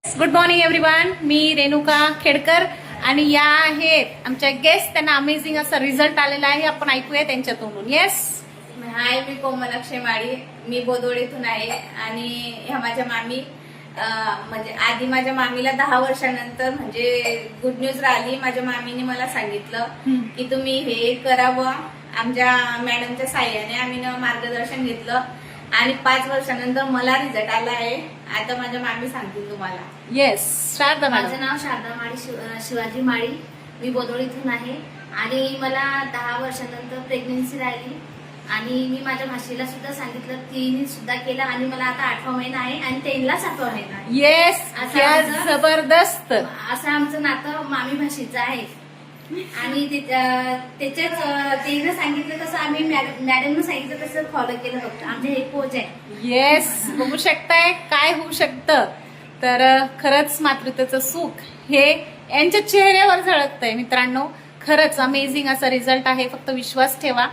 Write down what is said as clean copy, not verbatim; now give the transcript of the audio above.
Good morning everyone. मी रेणुका खेडकर आणि या आहेत आमच्या गेस्ट. त्यांना अमेझिंग असा रिझल्ट आलेला आहे. आपण ऐकूया त्यांच्या तोंडून. येस. हाय, मी कोमलाक्षी माळी. मी बोदवडीतून आहे आणि ह्या माझ्या मामी म्हणजे आधी माझ्या मामीला 10 वर्षानंतर म्हणजे गुड न्यूज राहिली. माझ्या मामीने मला सांगितलं की तुम्ही हे करावं. आमच्या मॅडमच्या साह्याने आम्ही मार्गदर्शन घेतलं आणि 5 वर्षानंतर मला रिझल्ट आला आहे. आता माझ्या मामी सांगतील तुम्हाला. येस. शारदा माझं मॅडम. नाव शारदा माळी शिवाजी माळी. मी बोदवडीतून आहे आणि मला 10 वर्षानंतर प्रेग्नन्सी राहिली आणि मी माझ्या भाषेला सुद्धा सांगितलं, तिने सुद्धा केलं आणि मला आता 8वा महिना आहे आणि त्यांना 7वा महिना आहे. येस. असं yes, आमचं- जबरदस्त. असं आमचं नातं मामी भाषेचं आहे आणि त्याच्याच तिने सांगितलं तसं आम्ही मॅडमनं सांगितलं तसं फॉलो केलं. फक्त आमचे हे कोच आहे. येस. बघू शकताय काय होऊ शकतं. तर खरंच मातृत्वाचं सुख हे यांच्या चेहऱ्यावर झळकतंय मित्रांनो. खरंच अमेझिंग असा रिझल्ट आहे. फक्त विश्वास ठेवा.